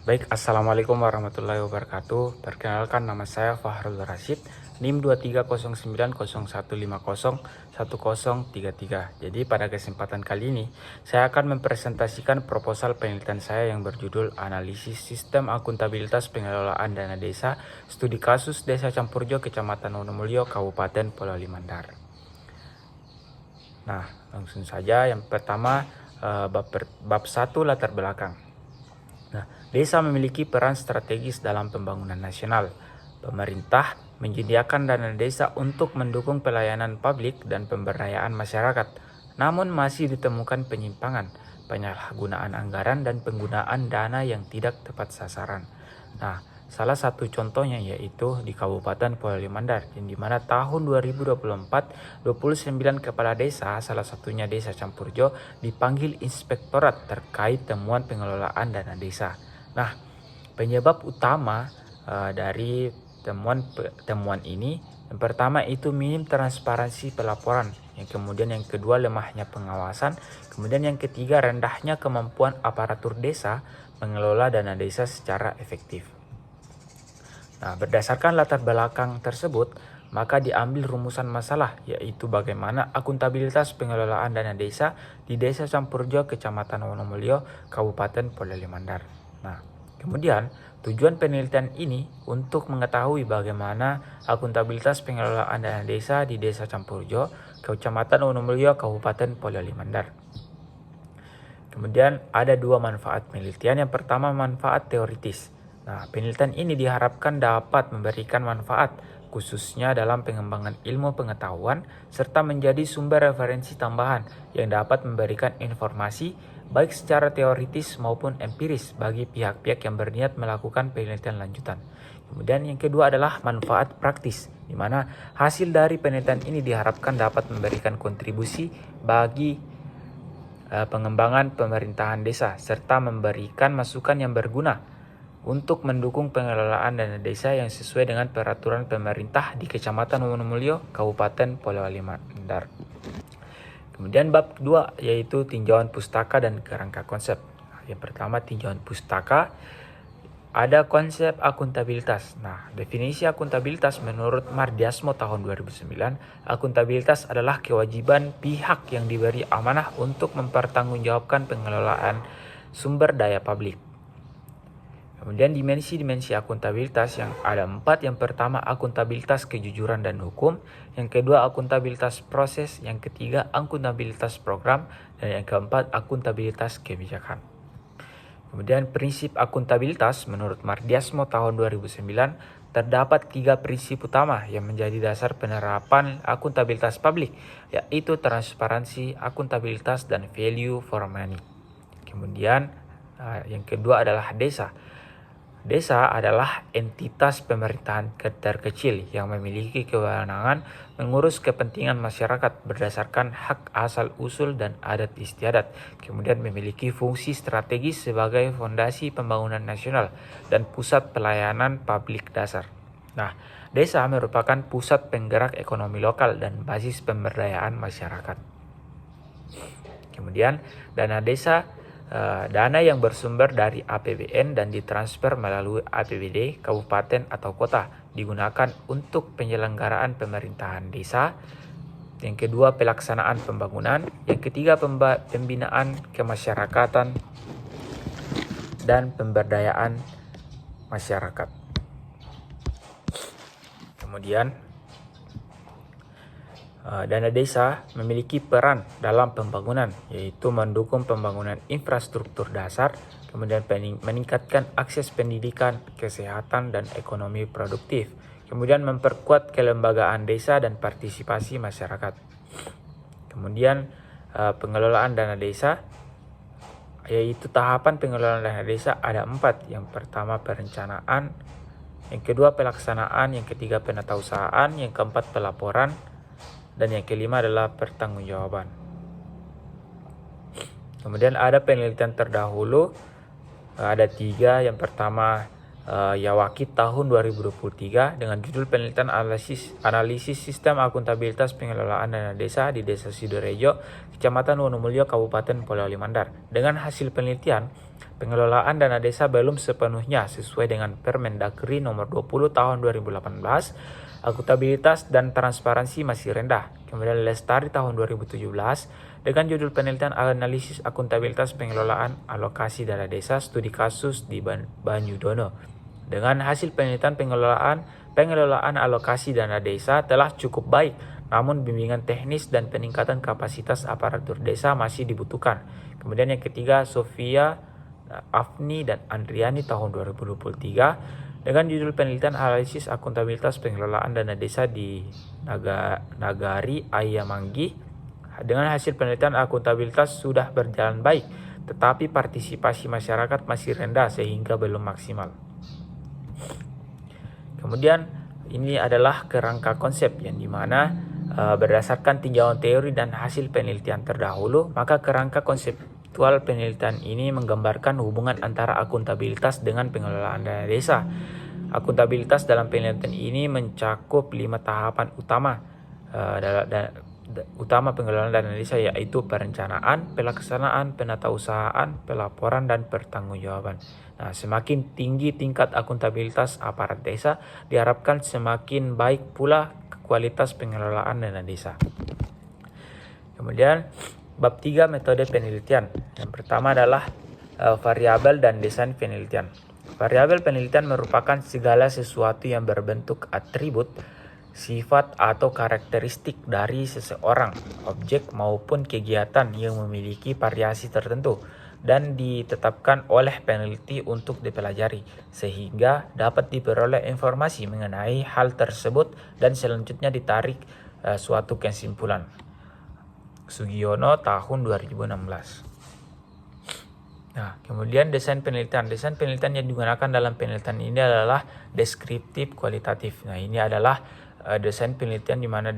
Baik, Assalamualaikum warahmatullahi wabarakatuh. Perkenalkan, nama saya Fahrul Rashid, NIM 230901501033. Jadi pada kesempatan kali ini, saya akan mempresentasikan proposal penelitian saya yang berjudul Analisis Sistem Akuntabilitas Pengelolaan Dana Desa, Studi Kasus Desa Campurjo, Kecamatan Wonomulyo, Kabupaten Polewali Mandar. Nah, langsung saja. Yang pertama, bab 1, latar belakang. Nah, desa memiliki peran strategis dalam pembangunan nasional. Pemerintah menyediakan dana desa untuk mendukung pelayanan publik dan pemberdayaan masyarakat. Namun masih ditemukan penyimpangan, penyalahgunaan anggaran dan penggunaan dana yang tidak tepat sasaran. Nah, salah satu contohnya yaitu di Kabupaten Polewali Mandar, yang dimana tahun 2024, 29 kepala desa, salah satunya Desa Campurjo, dipanggil inspektorat terkait temuan pengelolaan dana desa. Nah, penyebab utama dari temuan ini, yang pertama itu minim transparansi pelaporan, yang kemudian yang kedua lemahnya pengawasan, kemudian yang ketiga rendahnya kemampuan aparatur desa mengelola dana desa secara efektif. Nah, berdasarkan latar belakang tersebut, maka diambil rumusan masalah, yaitu bagaimana akuntabilitas pengelolaan dana desa di Desa Campurjo, Kecamatan Wonomulyo, Kabupaten Polewali Mandar. Nah, kemudian tujuan penelitian ini untuk mengetahui bagaimana akuntabilitas pengelolaan dana desa di Desa Campurjo, Kecamatan Wonomulyo, Kabupaten Polewali Mandar. Kemudian ada dua manfaat penelitian. Yang pertama, manfaat teoritis. Nah, penelitian ini diharapkan dapat memberikan manfaat khususnya dalam pengembangan ilmu pengetahuan serta menjadi sumber referensi tambahan yang dapat memberikan informasi baik secara teoritis maupun empiris bagi pihak-pihak yang berniat melakukan penelitian lanjutan. Kemudian yang kedua adalah manfaat praktis, di mana hasil dari penelitian ini diharapkan dapat memberikan kontribusi bagi pengembangan pemerintahan desa serta memberikan masukan yang berguna untuk mendukung pengelolaan dana desa yang sesuai dengan peraturan pemerintah di Kecamatan Wonomulyo, Kabupaten Polewali Mandar. Kemudian bab kedua yaitu tinjauan pustaka dan kerangka konsep. Yang pertama, tinjauan pustaka. Ada konsep akuntabilitas. Nah, definisi akuntabilitas menurut Mardiasmo tahun 2009, akuntabilitas adalah kewajiban pihak yang diberi amanah untuk mempertanggungjawabkan pengelolaan sumber daya publik. Kemudian dimensi-dimensi akuntabilitas yang ada 4. Yang pertama, akuntabilitas kejujuran dan hukum. Yang kedua, akuntabilitas proses. Yang ketiga, akuntabilitas program. Dan yang keempat, akuntabilitas kebijakan. Kemudian prinsip akuntabilitas menurut Mardiasmo tahun 2009, terdapat 3 prinsip utama yang menjadi dasar penerapan akuntabilitas publik, yaitu transparansi, akuntabilitas, dan value for money. Kemudian yang kedua adalah desa. Desa adalah entitas pemerintahan terkecil yang memiliki kewenangan mengurus kepentingan masyarakat berdasarkan hak asal-usul dan adat istiadat. Kemudian memiliki fungsi strategis sebagai fondasi pembangunan nasional dan pusat pelayanan publik dasar. Nah, desa merupakan pusat penggerak ekonomi lokal dan basis pemberdayaan masyarakat. Kemudian dana desa, dana yang bersumber dari APBN dan ditransfer melalui APBD kabupaten atau kota digunakan untuk penyelenggaraan pemerintahan desa. Yang kedua, pelaksanaan pembangunan. Yang ketiga, pembinaan kemasyarakatan dan pemberdayaan masyarakat. Kemudian dana desa memiliki peran dalam pembangunan, yaitu mendukung pembangunan infrastruktur dasar, kemudian meningkatkan akses pendidikan, kesehatan, dan ekonomi produktif, kemudian memperkuat kelembagaan desa dan partisipasi masyarakat. Kemudian pengelolaan dana desa, yaitu tahapan pengelolaan dana desa ada 4. Yang pertama, perencanaan. Yang kedua, pelaksanaan. Yang ketiga, penatausahaan. Yang keempat, pelaporan. Dan yang kelima adalah pertanggungjawaban. Kemudian ada penelitian terdahulu, ada 3. Yang pertama, Yawaki tahun 2023 dengan judul penelitian analisis sistem akuntabilitas pengelolaan dana desa di Desa Sidorejo, Kecamatan Wonomulyo, Kabupaten Polewali Mandar. Dengan hasil penelitian, pengelolaan dana desa belum sepenuhnya sesuai dengan Permendagri nomor 20 tahun 2018, akuntabilitas dan transparansi masih rendah. Kemudian Lestari tahun 2017 dengan judul penelitian analisis akuntabilitas pengelolaan alokasi dana desa studi kasus di Banyudono. Dengan hasil penelitian pengelolaan alokasi dana desa telah cukup baik, namun bimbingan teknis dan peningkatan kapasitas aparatur desa masih dibutuhkan. Kemudian yang ketiga, Sofia, Afni, dan Andriani tahun 2023 dengan judul penelitian analisis akuntabilitas pengelolaan dana desa di Nagari Ayamanggi. Dengan hasil penelitian akuntabilitas sudah berjalan baik, tetapi partisipasi masyarakat masih rendah sehingga belum maksimal. Kemudian ini adalah kerangka konsep yang dimana berdasarkan tinjauan teori dan hasil penelitian terdahulu, maka kerangka konseptual penelitian ini menggambarkan hubungan antara akuntabilitas dengan pengelolaan dana desa. Akuntabilitas dalam penelitian ini mencakup 5 tahapan utama pengelolaan dana desa, yaitu perencanaan, pelaksanaan, penatausahaan, pelaporan, dan pertanggungjawaban. Nah, semakin tinggi tingkat akuntabilitas aparat desa, diharapkan semakin baik pula kualitas pengelolaan dana desa. Kemudian bab 3 metode penelitian. Yang pertama adalah variabel dan desain penelitian. Variabel penelitian merupakan segala sesuatu yang berbentuk atribut, sifat atau karakteristik dari seseorang, objek maupun kegiatan yang memiliki variasi tertentu dan ditetapkan oleh peneliti untuk dipelajari, sehingga dapat diperoleh informasi mengenai hal tersebut dan selanjutnya ditarik suatu kesimpulan. Sugiono tahun 2016. Nah, kemudian desain penelitian. Desain penelitian yang digunakan dalam penelitian ini adalah deskriptif kualitatif. Nah, ini adalah desain penelitian di mana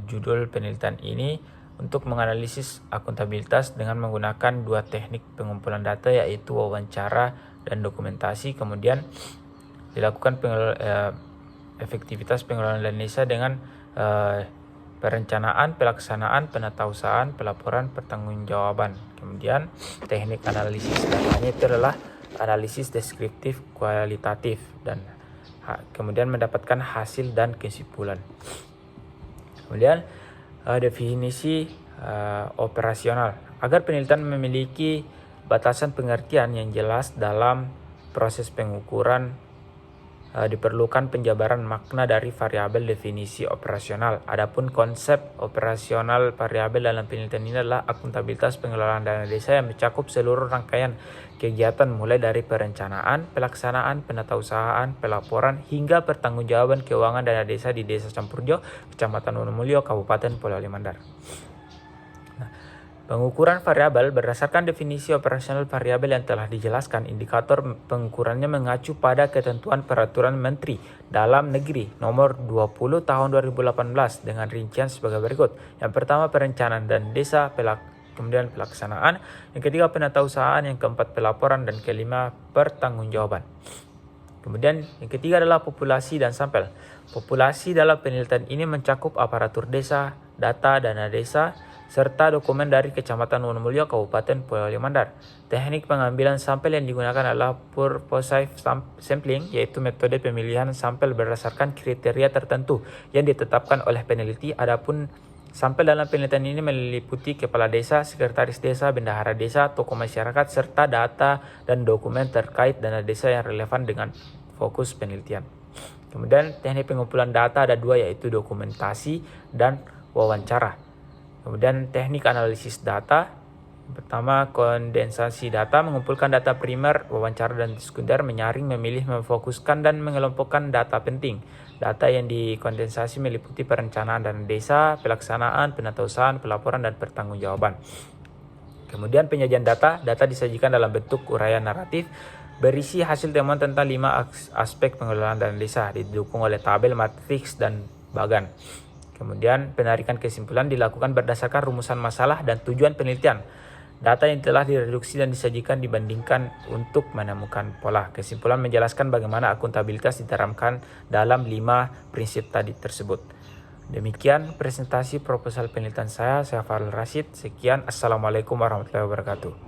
judul penelitian ini untuk menganalisis akuntabilitas dengan menggunakan 2 teknik pengumpulan data, yaitu wawancara dan dokumentasi. Kemudian dilakukan efektivitas pengelolaan dana desa dengan perencanaan, pelaksanaan, penatausahaan, pelaporan, pertanggungjawaban. Kemudian teknik analisis datanya itu adalah analisis deskriptif kualitatif dan kemudian mendapatkan hasil dan kesimpulan. Kemudian definisi operasional. Agar penelitian memiliki batasan pengertian yang jelas dalam proses pengukuran, diperlukan penjabaran makna dari variabel definisi operasional. Adapun konsep operasional variabel dalam penelitian ini adalah akuntabilitas pengelolaan dana desa yang mencakup seluruh rangkaian kegiatan mulai dari perencanaan, pelaksanaan, penatausahaan, pelaporan hingga pertanggungjawaban keuangan dana desa di Desa Campurjo, Kecamatan Wonomulyo, Kabupaten Polewali Mandar. Pengukuran variabel berdasarkan definisi operasional variabel yang telah dijelaskan. Indikator pengukurannya mengacu pada ketentuan Peraturan Menteri Dalam Negeri Nomor 20 Tahun 2018 dengan rincian sebagai berikut. Yang pertama perencanaan dan desa, kemudian pelaksanaan, yang ketiga penatausahaan, yang keempat pelaporan, dan kelima pertanggungjawaban. Kemudian yang ketiga adalah populasi dan sampel. Populasi dalam penelitian ini mencakup aparatur desa, data dana desa, serta dokumen dari Kecamatan Wonomulyo, Kabupaten Polewali Mandar. Teknik pengambilan sampel yang digunakan adalah purposive sampling, yaitu metode pemilihan sampel berdasarkan kriteria tertentu yang ditetapkan oleh peneliti. Adapun sampel dalam penelitian ini meliputi kepala desa, sekretaris desa, bendahara desa, tokoh masyarakat, serta data dan dokumen terkait dana desa yang relevan dengan fokus penelitian. Kemudian teknik pengumpulan data ada 2, yaitu dokumentasi dan wawancara. Kemudian teknik analisis data. Pertama, kondensasi data, mengumpulkan data primer, wawancara, dan sekunder, menyaring, memilih, memfokuskan, dan mengelompokkan data penting. Data yang dikondensasi meliputi perencanaan dana desa, pelaksanaan, penatausahaan, pelaporan, dan pertanggungjawaban. Kemudian penyajian data. Data disajikan dalam bentuk uraian naratif, berisi hasil temuan tentang 5 aspek pengelolaan dana desa, didukung oleh tabel, matriks, dan bagan. Kemudian penarikan kesimpulan dilakukan berdasarkan rumusan masalah dan tujuan penelitian. data yang telah direduksi dan disajikan dibandingkan untuk menemukan pola. Kesimpulan menjelaskan bagaimana akuntabilitas diterapkan dalam 5 prinsip tadi tersebut. Demikian presentasi proposal penelitian saya Farul Rashid. Sekian, Assalamualaikum warahmatullahi wabarakatuh.